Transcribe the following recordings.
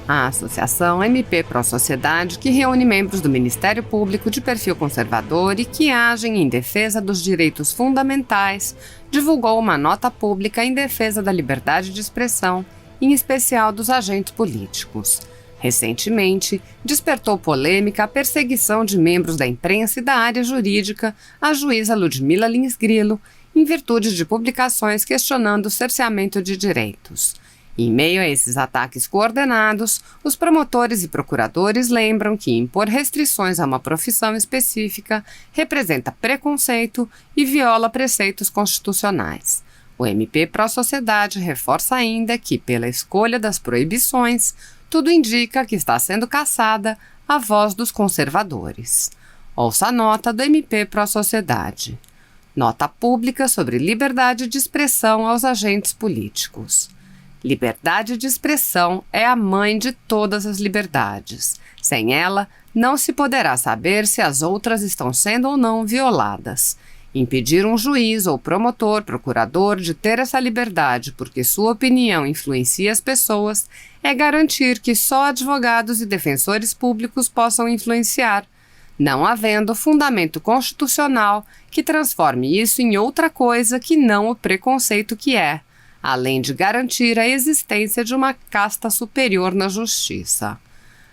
A Associação MP Pró Sociedade, que reúne membros do Ministério Público de perfil conservador e que agem em defesa dos direitos fundamentais, divulgou uma nota pública em defesa da liberdade de expressão, em especial dos agentes políticos. Recentemente, despertou polêmica a perseguição de membros da imprensa e da área jurídica à juíza Ludmila Lins Grilo, em virtude de publicações questionando o cerceamento de direitos. Em meio a esses ataques coordenados, os promotores e procuradores lembram que impor restrições a uma profissão específica representa preconceito e viola preceitos constitucionais. O MP Pró Sociedade reforça ainda que, pela escolha das proibições, tudo indica que está sendo caçada a voz dos conservadores. Ouça a nota do MP Pró Sociedade. Nota pública sobre liberdade de expressão aos agentes políticos. Liberdade de expressão é a mãe de todas as liberdades. Sem ela, não se poderá saber se as outras estão sendo ou não violadas. Impedir um juiz ou promotor, procurador de ter essa liberdade porque sua opinião influencia as pessoas é garantir que só advogados e defensores públicos possam influenciar, não havendo fundamento constitucional que transforme isso em outra coisa que não o preconceito que é, além de garantir a existência de uma casta superior na justiça.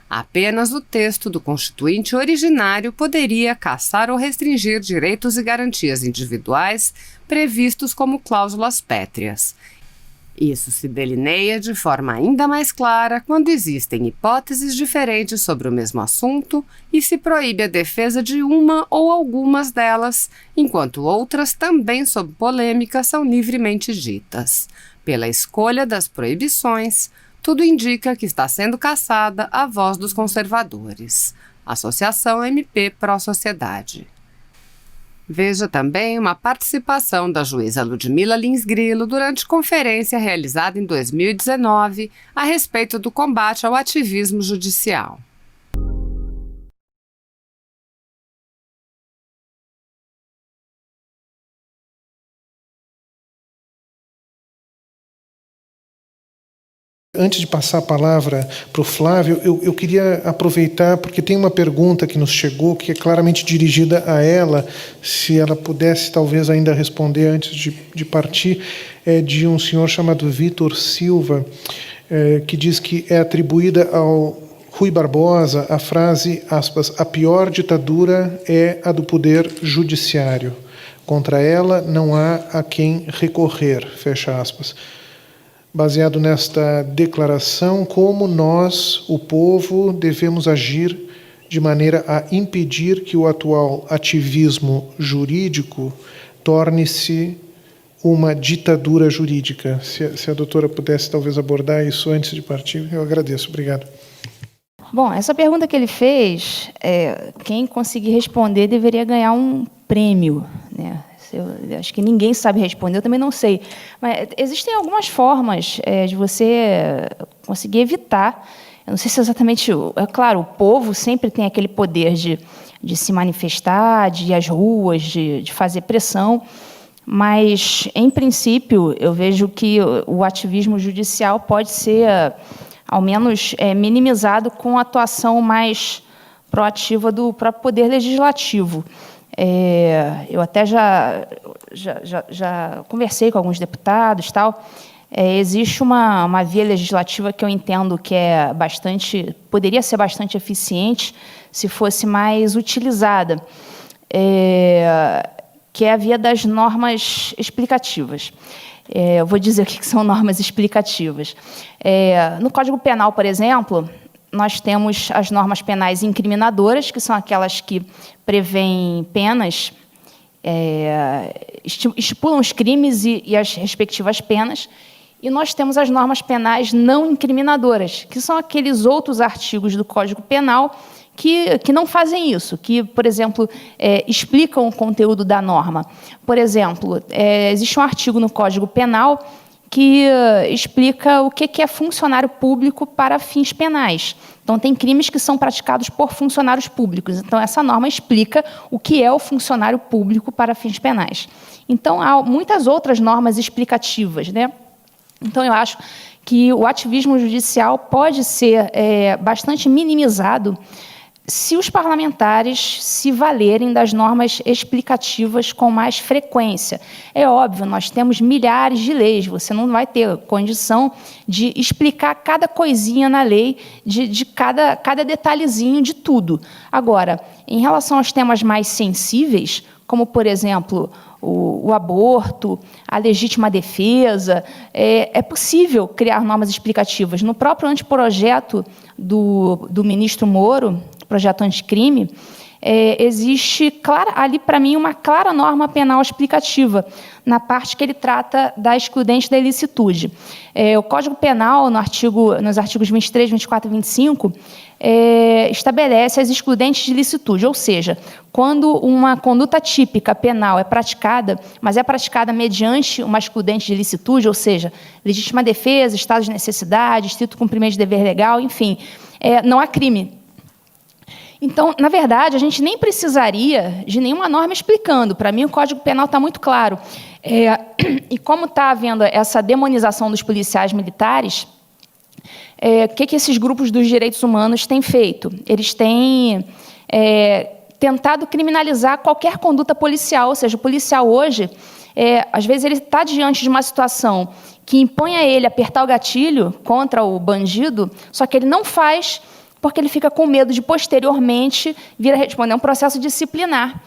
Apenas o texto do Constituinte originário poderia caçar ou restringir direitos e garantias individuais previstos como cláusulas pétreas. Isso se delineia de forma ainda mais clara quando existem hipóteses diferentes sobre o mesmo assunto e se proíbe a defesa de uma ou algumas delas, enquanto outras, também sob polêmica, são livremente ditas. Pela escolha das proibições, tudo indica que está sendo caçada a voz dos conservadores. Associação MP Pró Sociedade. Veja também uma participação da juíza Ludmila Lins Grilo durante conferência realizada em 2019 a respeito do combate ao ativismo judicial. Antes de passar a palavra para o Flávio, eu queria aproveitar, porque tem uma pergunta que nos chegou, que é claramente dirigida a ela, se ela pudesse talvez ainda responder antes de partir, é de um senhor chamado Vitor Silva, que diz que é atribuída ao Rui Barbosa a frase, aspas, a pior ditadura é a do poder judiciário. Contra ela não há a quem recorrer, fecha aspas. Baseado nesta declaração, como nós, o povo, devemos agir de maneira a impedir que o atual ativismo jurídico torne-se uma ditadura jurídica. Se a doutora pudesse talvez abordar isso antes de partir, eu agradeço. Obrigado. Bom, essa pergunta que ele fez, quem conseguir responder deveria ganhar um prêmio, né? Eu acho que ninguém sabe responder, eu também não sei. Mas existem algumas formas de você conseguir evitar. Eu não sei se exatamente... É claro, o povo sempre tem aquele poder de se manifestar, de ir às ruas, de fazer pressão, mas, em princípio, eu vejo que o ativismo judicial pode ser, ao menos, minimizado com a atuação mais proativa do próprio Poder Legislativo. Eu até já conversei com alguns deputados, tal. Existe uma via legislativa que eu entendo que poderia ser bastante eficiente se fosse mais utilizada, que é a via das normas explicativas. Eu vou dizer o que são normas explicativas. No Código Penal, por exemplo, nós temos as normas penais incriminadoras, que são aquelas que prevêem penas, estipulam os crimes e as respectivas penas, e nós temos as normas penais não incriminadoras, que são aqueles outros artigos do Código Penal que não fazem isso, que, por exemplo, explicam o conteúdo da norma. Por exemplo, existe um artigo no Código Penal que explica o que é funcionário público para fins penais. Então, tem crimes que são praticados por funcionários públicos. Então, essa norma explica o que é o funcionário público para fins penais. Então, há muitas outras normas explicativas, né? Então, eu acho que o ativismo judicial pode ser bastante minimizado se os parlamentares se valerem das normas explicativas com mais frequência. É óbvio, nós temos milhares de leis, você não vai ter condição de explicar cada coisinha na lei, de cada detalhezinho de tudo. Agora, em relação aos temas mais sensíveis, como, por exemplo, o aborto, a legítima defesa, é possível criar normas explicativas. No próprio anteprojeto do ministro Moro, projeto anticrime, existe ali, para mim, uma clara norma penal explicativa, na parte que ele trata da excludente da ilicitude. O Código Penal, nos artigos 23, 24 e 25, estabelece as excludentes de ilicitude, ou seja, quando uma conduta típica penal é praticada, mas é praticada mediante uma excludente de ilicitude, ou seja, legítima defesa, estado de necessidade, estrito cumprimento de dever legal, enfim, não há crime. Então, na verdade, a gente nem precisaria de nenhuma norma explicando. Para mim, o Código Penal está muito claro. E como está havendo essa demonização dos policiais militares, o que esses grupos dos direitos humanos têm feito? Eles têm tentado criminalizar qualquer conduta policial. Ou seja, o policial hoje, às vezes, ele está diante de uma situação que impõe a ele apertar o gatilho contra o bandido, só que ele não faz porque ele fica com medo de, posteriormente, vir a responder a um processo disciplinar,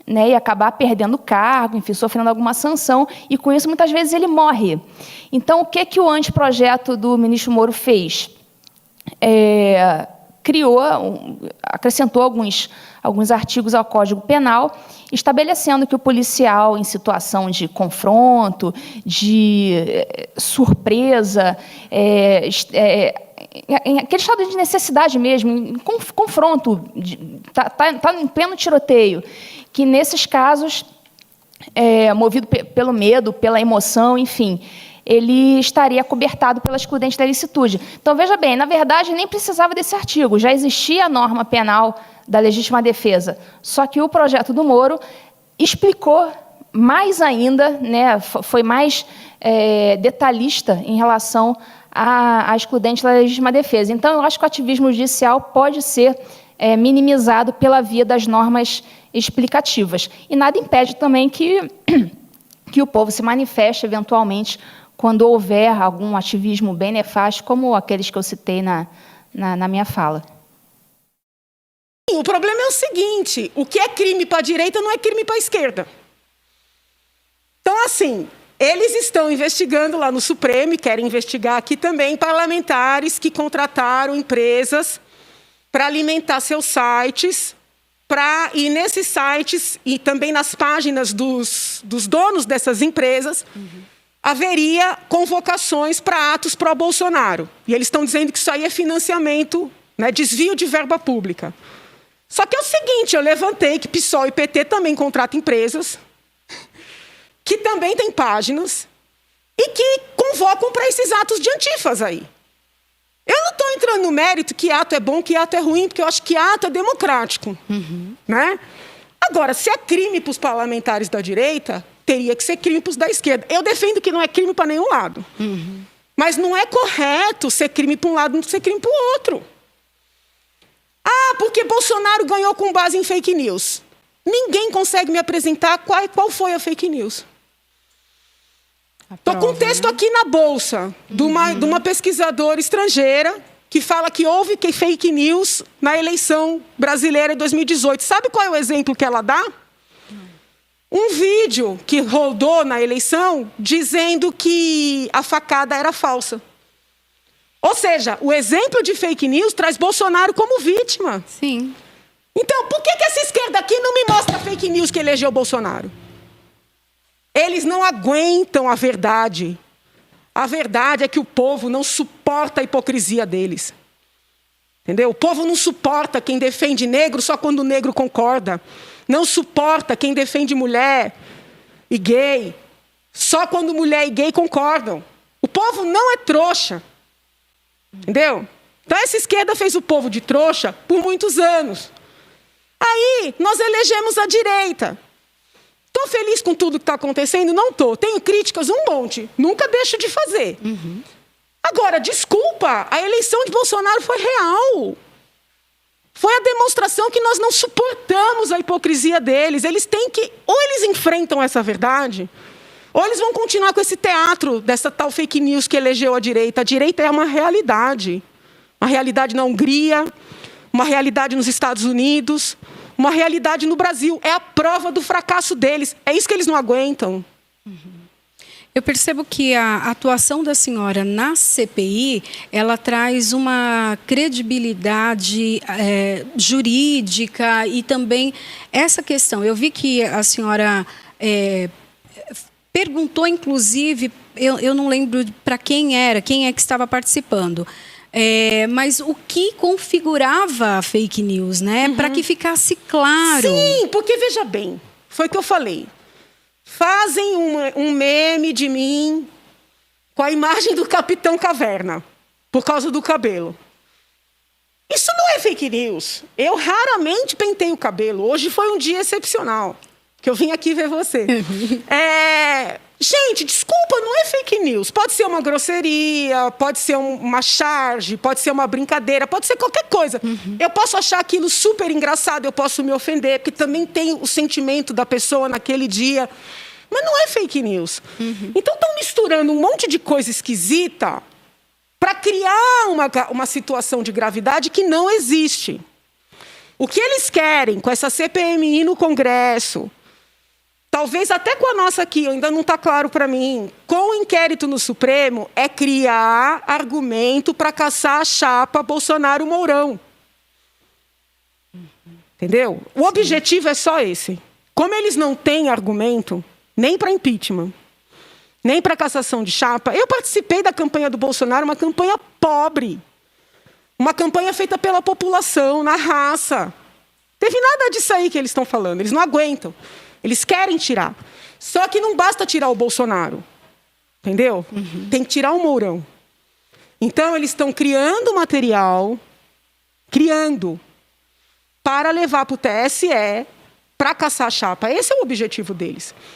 né, e acabar perdendo o cargo, enfim, sofrendo alguma sanção, e, com isso, muitas vezes, ele morre. Então, o que o anteprojeto do ministro Moro fez? Acrescentou alguns artigos ao Código Penal, estabelecendo que o policial, em situação de confronto, de surpresa, em aquele estado de necessidade mesmo, em confronto, está em pleno tiroteio, que, nesses casos, movido pelo medo, pela emoção, enfim, ele estaria acobertado pela excludente da ilicitude. Então, veja bem, na verdade, nem precisava desse artigo, já existia a norma penal da legítima defesa, só que o projeto do Moro explicou mais ainda, né, foi mais detalhista em relação à excludente da legítima defesa. Então, eu acho que o ativismo judicial pode ser minimizado pela via das normas explicativas. E nada impede também que o povo se manifeste, eventualmente, quando houver algum ativismo bem nefasto, como aqueles que eu citei na minha fala. O problema é o seguinte, o que é crime para a direita não é crime para a esquerda. Então, assim, eles estão investigando lá no Supremo, e querem investigar aqui também, parlamentares que contrataram empresas para alimentar seus sites, e nesses sites, e também nas páginas dos donos dessas empresas, haveria convocações para atos pró-Bolsonaro. E eles estão dizendo que isso aí é financiamento, né, desvio de verba pública. Só que é o seguinte, eu levantei que PSOL e PT também contratam empresas, que também têm páginas, e que convocam para esses atos de antifas aí. Eu não estou entrando no mérito que ato é bom, que ato é ruim, porque eu acho que ato é democrático. Né? Agora, se é crime para os parlamentares da direita, teria que ser crime para os da esquerda. Eu defendo que não é crime para nenhum lado. Mas não é correto ser crime para um lado e não ser crime para o outro. Ah, porque Bolsonaro ganhou com base em fake news. Ninguém consegue me apresentar qual foi a fake news. Estou com um texto aqui na bolsa de uma pesquisadora estrangeira que fala que houve fake news na eleição brasileira de 2018. Sabe qual é o exemplo que ela dá? Um vídeo que rodou na eleição dizendo que a facada era falsa. Ou seja, o exemplo de fake news traz Bolsonaro como vítima. Sim. Então, por que essa esquerda aqui não me mostra fake news que elegeu Bolsonaro? Eles não aguentam a verdade. A verdade é que o povo não suporta a hipocrisia deles. Entendeu? O povo não suporta quem defende negro só quando o negro concorda. Não suporta quem defende mulher e gay só quando mulher e gay concordam. O povo não é trouxa. Entendeu? Então, essa esquerda fez o povo de trouxa por muitos anos. Aí, nós elegemos a direita. Estou feliz com tudo que está acontecendo? Não estou. Tenho críticas um monte. Nunca deixo de fazer. Agora, desculpa, a eleição de Bolsonaro foi real. Foi a demonstração que nós não suportamos a hipocrisia deles. Eles têm que... Ou eles enfrentam essa verdade, ou eles vão continuar com esse teatro dessa tal fake news que elegeu a direita. A direita é uma realidade. Uma realidade na Hungria, uma realidade nos Estados Unidos, uma realidade no Brasil. É a prova do fracasso deles. É isso que eles não aguentam. Eu percebo que a atuação da senhora na CPI, ela traz uma credibilidade jurídica e também essa questão. Eu vi que a senhora perguntou, inclusive, eu não lembro para quem é que estava participando, mas o que configurava a fake news, né? Para que ficasse claro. Sim, porque veja bem, foi o que eu falei. Fazem um meme de mim com a imagem do Capitão Caverna, por causa do cabelo. Isso não é fake news. Eu raramente pentei o cabelo. Hoje foi um dia excepcional, que eu vim aqui ver você. Gente, desculpa, não é fake news. Pode ser uma grosseria, pode ser uma charge, pode ser uma brincadeira, pode ser qualquer coisa. Eu posso achar aquilo super engraçado, eu posso me ofender, porque também tem o sentimento da pessoa naquele dia. Mas não é fake news. Então estão misturando um monte de coisa esquisita para criar uma situação de gravidade que não existe. O que eles querem com essa CPMI no Congresso, talvez até com a nossa aqui, ainda não está claro para mim, com o inquérito no Supremo, é criar argumento para caçar a chapa Bolsonaro-Mourão. Entendeu? O objetivo é só esse. Como eles não têm argumento, nem para impeachment, nem para cassação de chapa, eu participei da campanha do Bolsonaro, uma campanha pobre, uma campanha feita pela população, na raça. Teve nada disso aí que eles estão falando, eles não aguentam. Eles querem tirar. Só que não basta tirar o Bolsonaro. Entendeu? Tem que tirar o Mourão. Então, eles estão criando material, para levar para o TSE, para caçar a chapa. Esse é o objetivo deles.